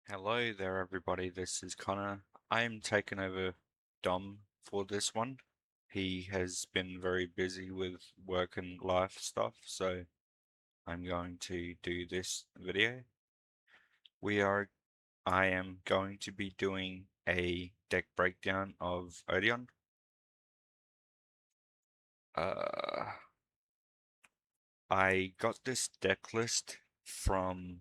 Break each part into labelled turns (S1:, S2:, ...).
S1: Hello there, everybody. This is Connor. I am taking over Dom for this one. He has been very busy with work and life stuff, so I'm going to do this video. I am going to be doing a deck breakdown of Odion. I got this deck list from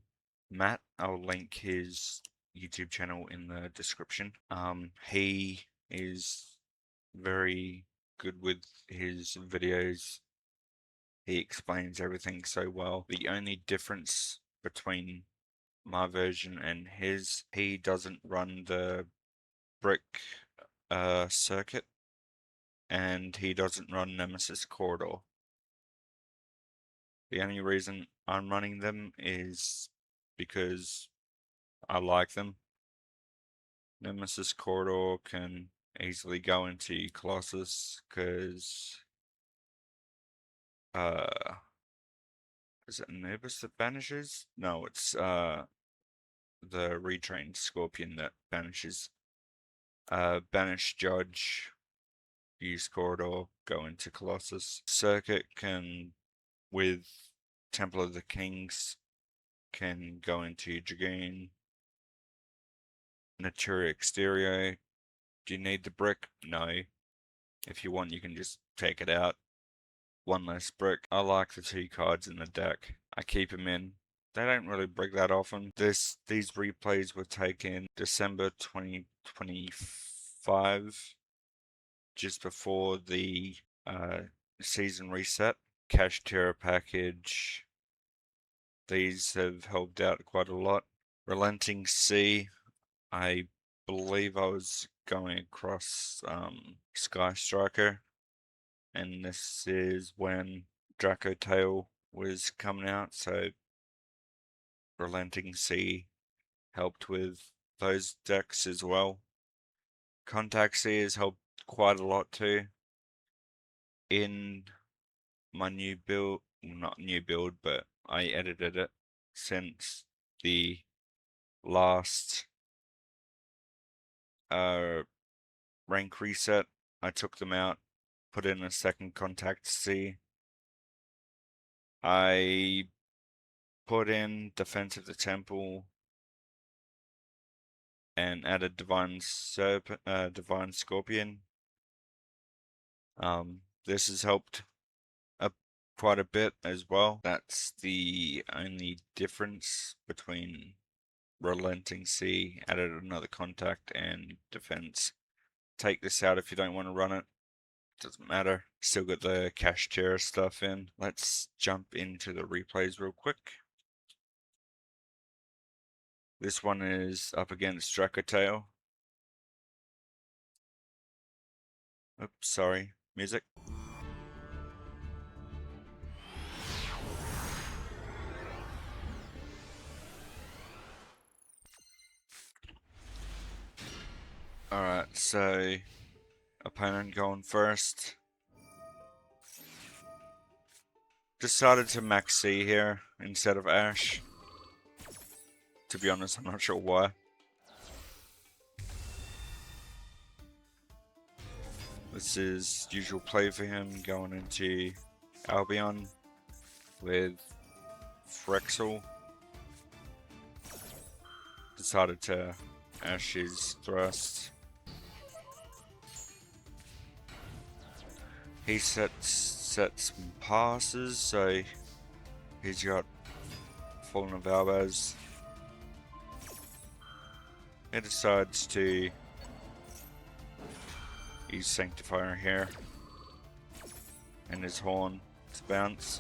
S1: Matt. I'll link his YouTube channel in the description. He is very good with his videos. He explains everything so well. The only difference between my version and his, he doesn't run the brick circuit, and he doesn't run Nemesis Corridor. The only reason I'm running them is because I like them. Nemesis Corridor can easily go into Colossus because is it Anubis that banishes? No, it's the retrained Scorpion that banishes. Banish Judge, use Corridor, go into Colossus. Circuit can, with Temple of the Kings, can go into Dragoon. Natura Exterior, do you need the brick? No. If you want, you can just take it out. One less brick. I like the two cards in the deck. I keep them in. They don't really break that often. These replays were taken December 2025, just before the season reset. Cash Terror package. These have helped out quite a lot. Relenting Sea. I believe I was going across Sky Striker, and this is when Draco Tail was coming out, so Relenting Sea helped with those decks as well. Contact Sea has helped quite a lot too. In my new build, not new build, but I edited it since the last rank reset. I took them out, put in a second Contact Sea. I put in Defense of the Temple and added Divine Scorpion. This has helped quite a bit as well. That's the only difference between Relenting Sea, added another Contact, and Defense. Take this out if you don't want to run it. Doesn't matter. Still got the Cash Terror stuff in. Let's jump into the replays real quick. This one is up against Dracotail. Oops, sorry. Music. Alright, so opponent going first. Decided to max C here instead of Ash. To be honest, I'm not sure why. This is usual play for him, going into Albion with Frexel. Decided to Ash his Thrust. He sets some passes, so he's got Fallen of Albaz. He decides to use Sanctifier here and his Horn to bounce.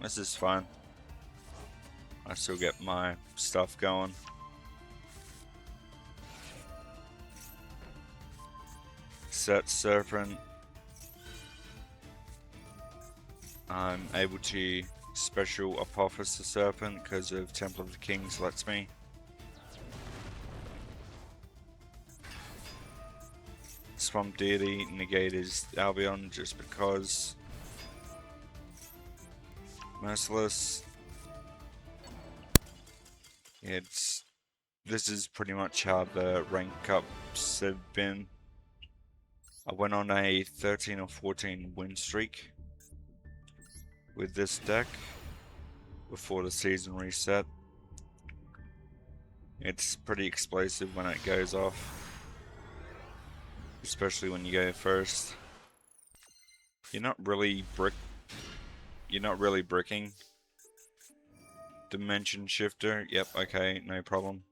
S1: This is fine. I still get my stuff going. Set Serpent. I'm able to special Apophis the Serpent because of Temple of the Kings lets me. Swamp Deity negate his Albion just because. Merciless. This is pretty much how the rank ups have been. I went on a 13 or 14 win streak with this deck before the season reset. It's pretty explosive when it goes off, especially when you go first. You're not really bricking. Dimension shifter, yep, okay, no problem.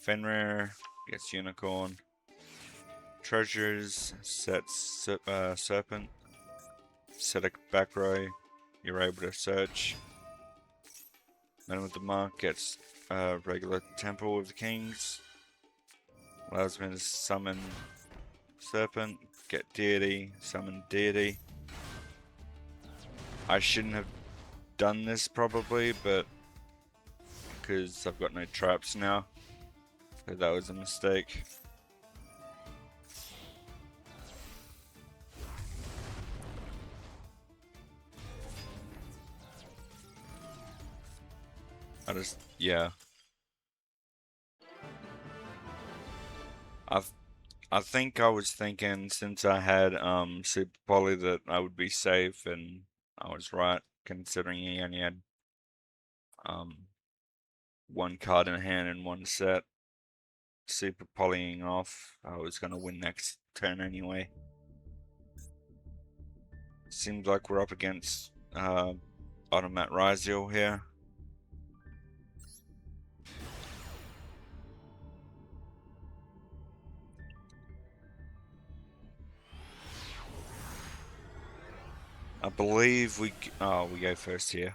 S1: Fenrir gets unicorn. Treasures sets serpent. Set a back row. You're able to search. Man with the mark gets regular temple of the kings. Allows me to summon serpent. Get deity. Summon deity. I shouldn't have done this probably, but because I've got no traps now, so that was a mistake. Yeah. I think I was thinking since I had Super Poly that I would be safe, and I was right considering he only had one card in hand and one set. Super Polying off, I was gonna win next turn anyway. Seems like we're up against Automat Ryziel here. I believe we go first here.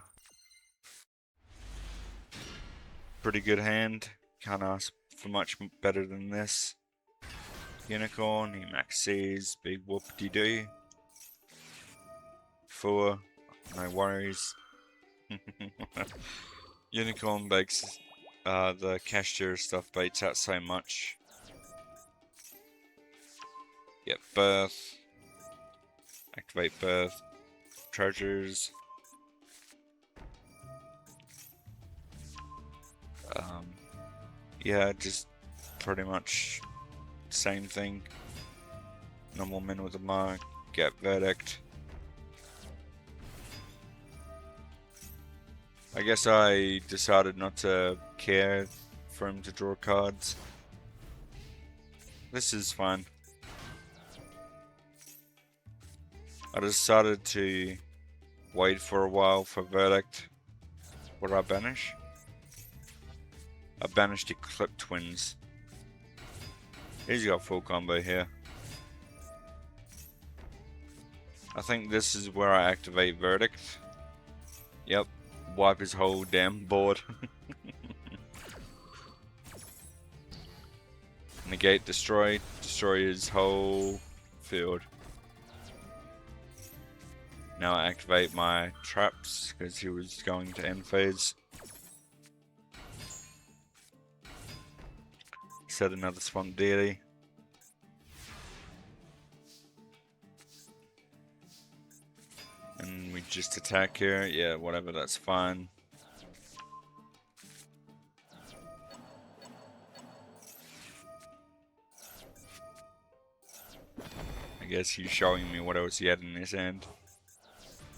S1: Pretty good hand. Can't ask for much better than this. Unicorn, he maxes, big whoop-de-doo. 4, no worries. Unicorn bakes the cashier stuff baits out so much. Yep, birth. Activate birth. Treasures. Yeah, just pretty much same thing. Normal men with a mark. Get verdict. I guess I decided not to care for him to draw cards. This is fine. I decided to wait for a while for verdict. What did I banish? I banished Eclipse Twins. He's got full combo here. I think this is where I activate verdict. Yep. Wipe his whole damn board. Negate, destroy his whole field. Now I activate my traps because he was going to end phase. Set another swamp deity. And we just attack here. Yeah, whatever, that's fine. I guess he's showing me what else he had in his hand.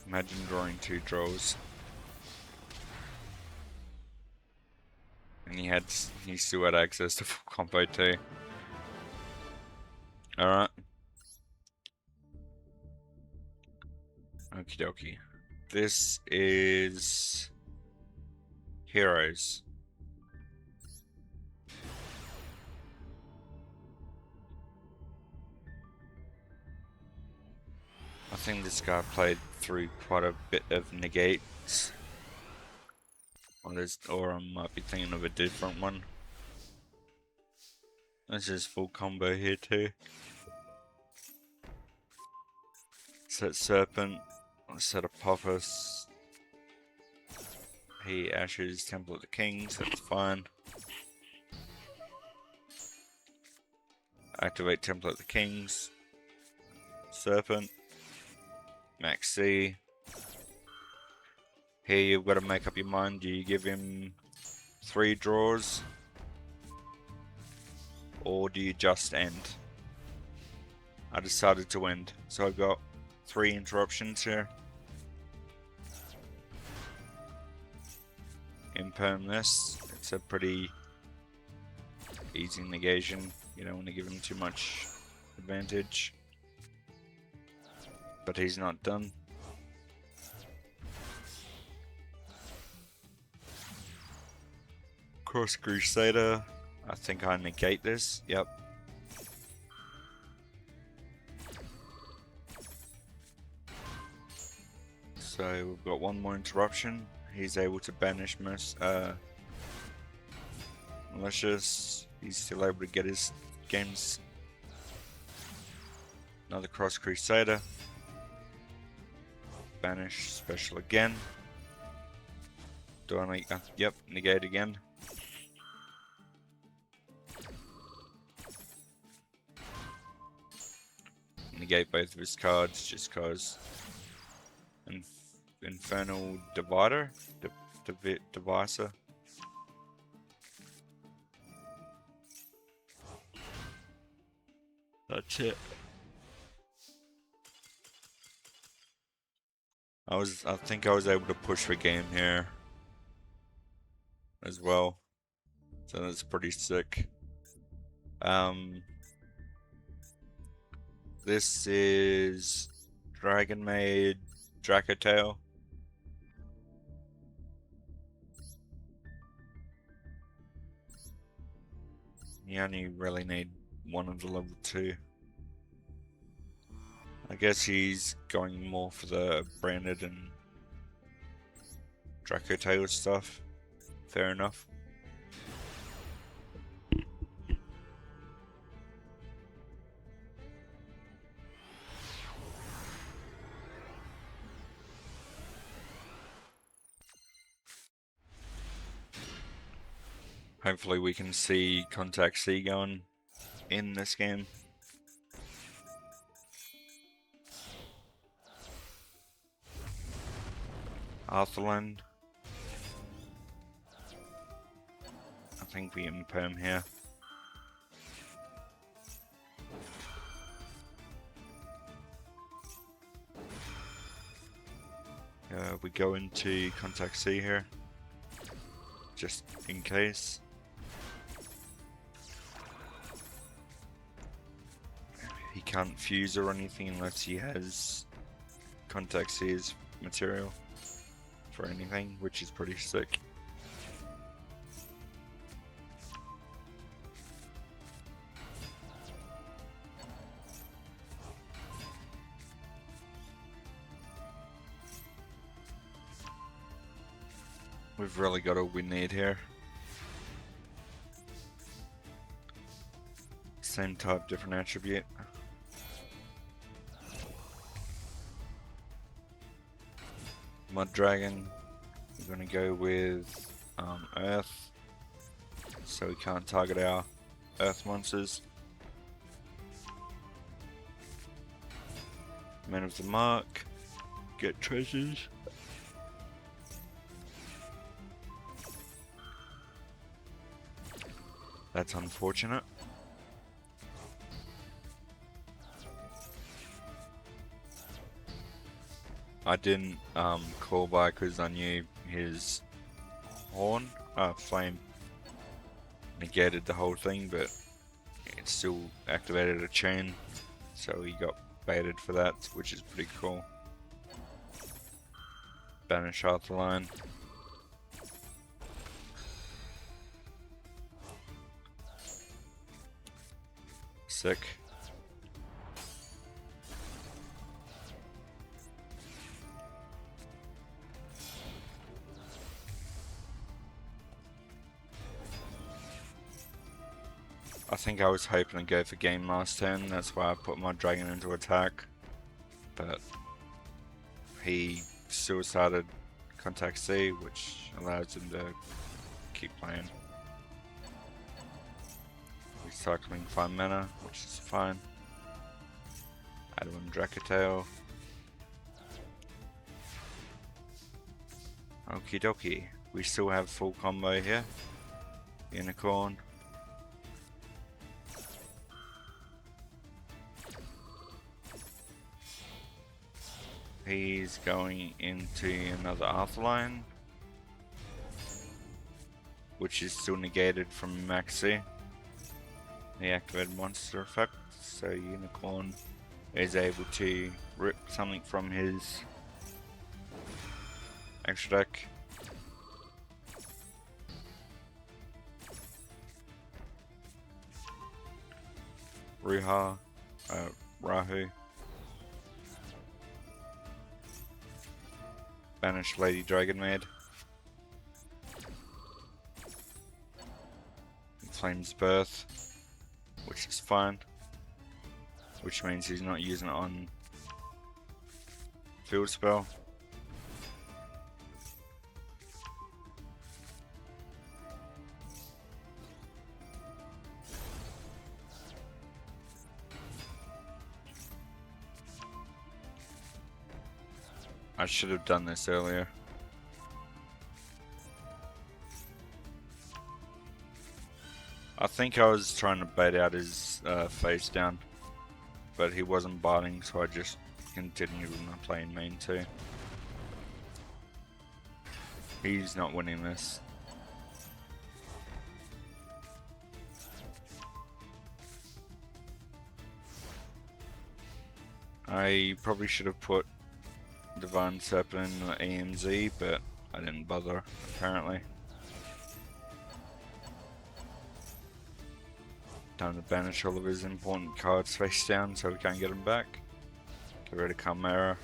S1: Imagine drawing 2 draws. And he still had access to full combo too. Alright. Okie dokie. This is Heroes. I think this guy played through quite a bit of negates. Or I might be thinking of a different one. This is full combo here too. Set Serpent, set Apophis. He ashes Temple of the Kings, that's fine. Activate Temple of the Kings. Serpent. Max C. Here you've got to make up your mind. Do you give him 3 draws? Or do you just end? I decided to end. So I've got 3 interruptions here. Imperm this. It's a pretty easy negation. You don't want to give him too much advantage. But he's not done. Cross Crusader. I think I negate this. Yep. So we've got 1 more interruption. He's able to banish malicious. He's still able to get his games. Another Cross Crusader. Banish special again. Do I make? Yep, negate again. Negate both of his cards just cause. Infernal Divider? Divisor? That's it. I think I was able to push the game here as well. So that's pretty sick. This is Dragon Maid Dracotail. You only really need 1 of the level 2. I guess he's going more for the branded and Dracotail stuff. Fair enough. Hopefully we can see Contact C going in this game. Arthurland. I think we imperm here. We go into Contact C here, just in case. He can't fuse or anything unless he has Contact C's material for anything, which is pretty sick. We've really got all we need here. Same type, different attribute. Mud Dragon, we're going to go with Earth, so we can't target our Earth monsters. Men of the Mark, get treasures. That's unfortunate. I didn't call by because I knew his horn, flame negated the whole thing, but it still activated a chain, so he got baited for that, which is pretty cool. Banish Arthurline. Sick. I think I was hoping to go for game last turn, that's why I put my dragon into attack, but he suicided Contact C, which allows him to keep playing. Recycling 5 mana, which is fine. Add one Dracotail. Okie dokie. We still have full combo here. Unicorn. He's going into another Arthline, which is still negated from Maxi, the activated monster effect. So Unicorn is able to rip something from his extra deck. Rahu. Banish Lady Dragon Maid. Flame's Birth, which is fine. Which means he's not using it on field spell. I should have done this earlier. I think I was trying to bait out his face down, but he wasn't biting, so I just continued with my playing main too. He's not winning this. I probably should have put Divine Serpent in the AMZ, but I didn't bother, apparently. Time to banish all of his important cards face down so we can't get them back. Get rid of Chimera.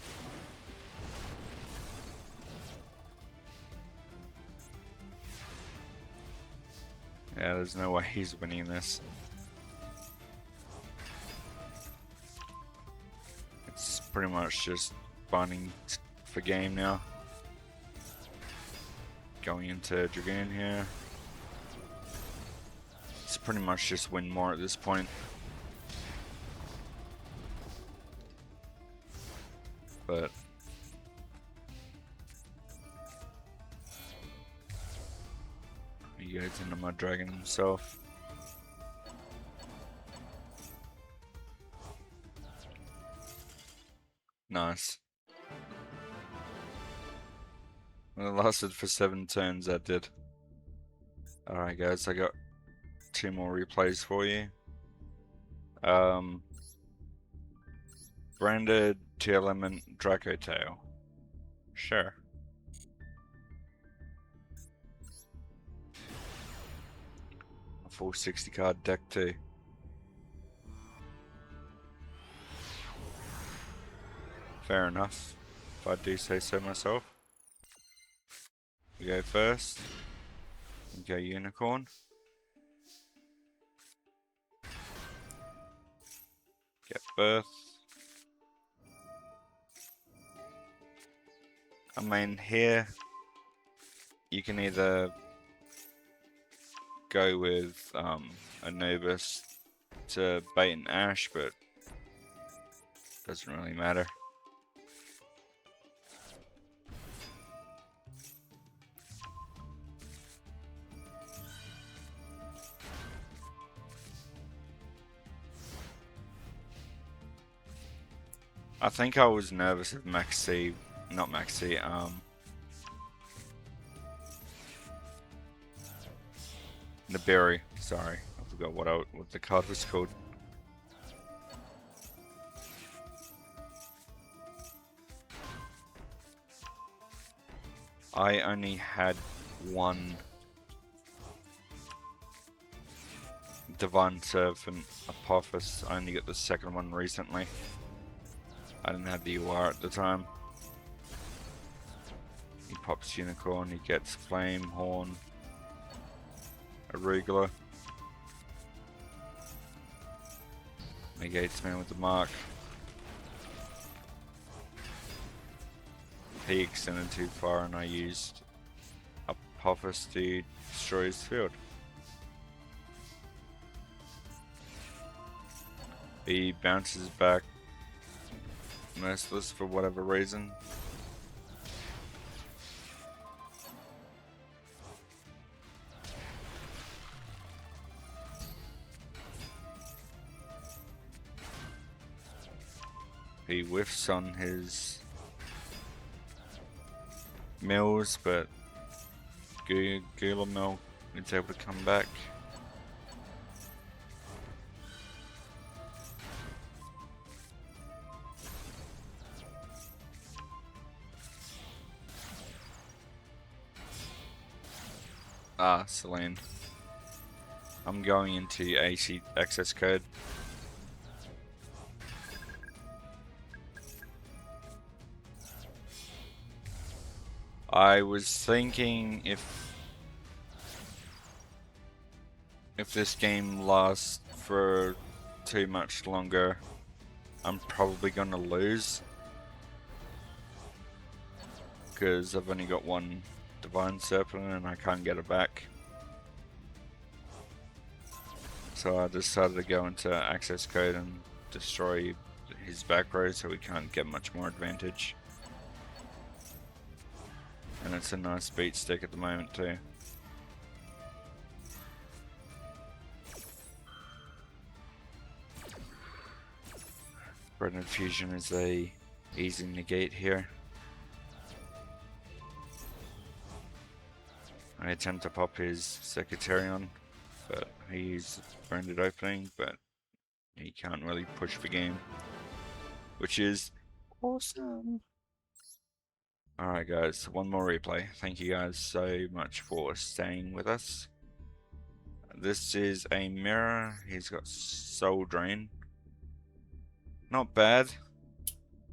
S1: Yeah, there's no way he's winning this. It's pretty much just binding for game now. Going into Dragoon here. It's pretty much just win more at this point. But he goes into my dragon himself. Nice. Well, it lasted for 7 turns, that did. Alright guys, I got 2 more replays for you. Branded 2-element Draco Tail. Sure. A full 60 card deck too. Fair enough, if I do say so myself. We go first. We go Unicorn. Get Birth. I mean, here you can either go with Anubis to bait and Ash, but doesn't really matter. I think I was nervous of Maxi, not Maxi, Nibiru, sorry, I forgot what the card was called. I only had one Divine Serpent Apophis. I only got the second one recently. I didn't have the UR at the time. He pops Unicorn, he gets Flame, Horn, Arugula. Negates me with the mark. He extended too far and I used Apophis to destroy his field. He bounces back Merciless for whatever reason. He whiffs on his mills, but Guillermo is able to come back. Ah, Celine. I'm going into AC access code. I was thinking if this game lasts for too much longer, I'm probably gonna lose, because I've only got one Divine Serpent and I can't get it back. So I decided to go into access code and destroy his back row so we can't get much more advantage. And it's a nice beat stick at the moment too. Red Infusion is a easy negate here. I attempt to pop his Secretarian, but he used Branded Opening, but he can't really push the game, which is awesome. Alright guys, one more replay. Thank you guys so much for staying with us. This is a mirror. He's got Soul Drain. Not bad.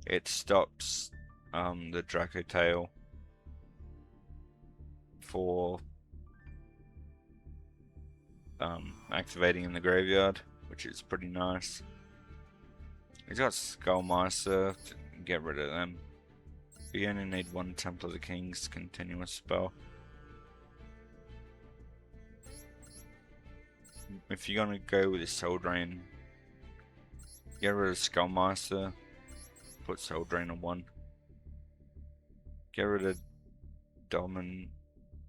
S1: It stops the Draco Tail for activating in the graveyard, which is pretty nice. He's got Skullmaster to get rid of them. You only need one Temple of the King's continuous spell. If you're gonna go with a Soul Drain, get rid of Skullmaster, put Soul Drain on 1. Get rid of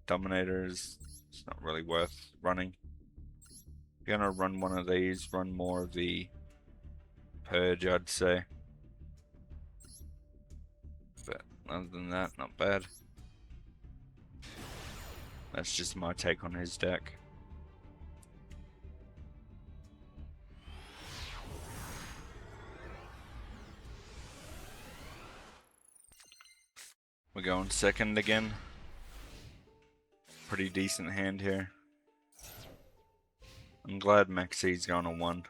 S1: Dominators, it's not really worth running. If you're gonna run one of these, run more of the Purge, I'd say. But other than that, not bad. That's just my take on his deck. We're going second again. Pretty decent hand here. I'm glad Maxi's gone on 1.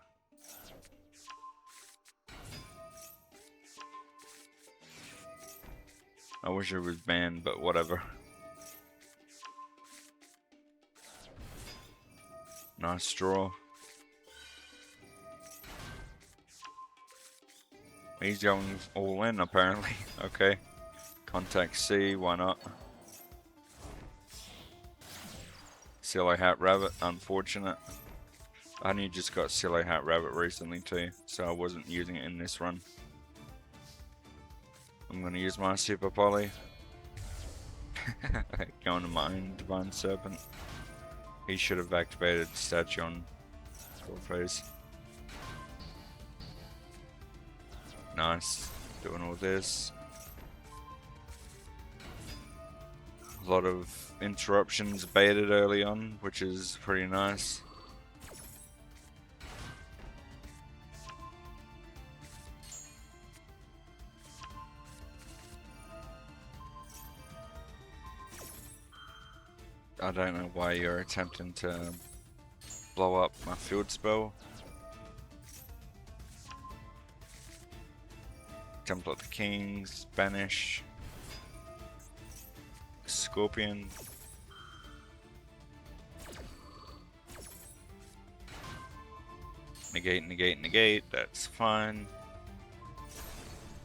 S1: I wish it was banned, but whatever. Nice draw. He's going all in apparently. Okay. Contact C, why not? Silly Hat Rabbit, unfortunate. I only just got Silly Hat Rabbit recently too, so I wasn't using it in this run. I'm gonna use my Super Poly. Going to my own Divine Serpent. He should have activated Statue on Phase. Nice. Doing all this. A lot of interruptions baited early on, which is pretty nice. I don't know why you're attempting to blow up my field spell. Temple of the Kings, Banish, Scorpion. Negate, negate, negate, that's fine.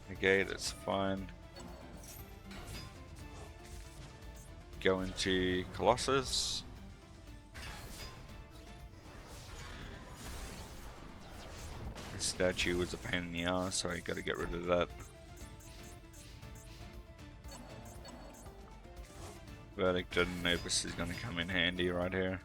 S1: Negate, that's fine. Go into Colossus. The statue was a pain in the ass, so I gotta get rid of that. Verdict of Anubis is gonna come in handy right here.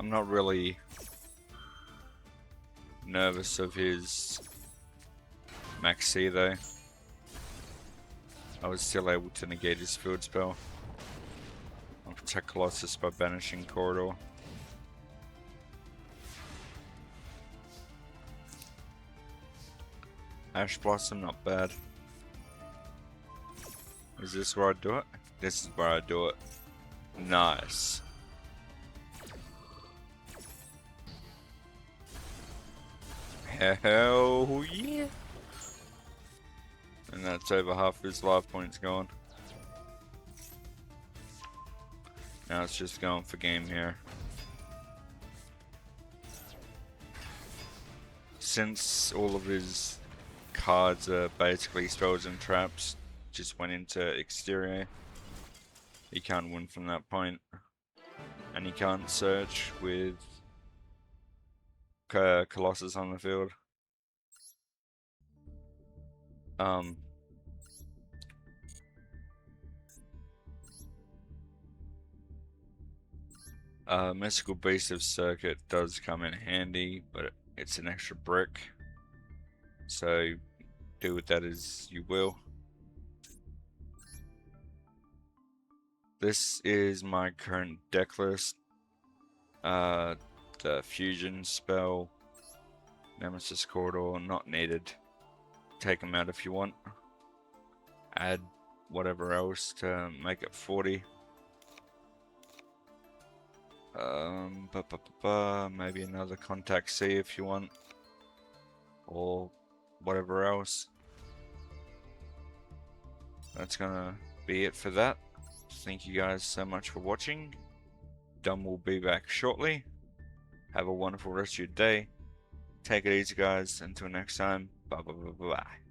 S1: I'm not really nervous of his Max C though. I was still able to negate his field spell. I'll protect Colossus by banishing Corridor. Ash Blossom, not bad. Is this where I do it? This is where I do it. Nice. Hell yeah! And that's over half his life points gone. Now it's just going for game here. Since all of his cards are basically spells and traps, just went into exterior. He can't win from that point. And he can't search with Colossus on the field. Mystical Beast of Circuit does come in handy, but it's an extra brick. So do with that as you will. This is my current deck list. The fusion spell, Nemesis Corridor, not needed. Take them out if you want. Add whatever else to make it 40. Maybe another Contact C if you want, or whatever else. That's gonna be it for that. Thank you guys so much for watching. Dom will be back shortly. Have a wonderful rest of your day. Take it easy, guys. Until next time. Bye bye bye bye.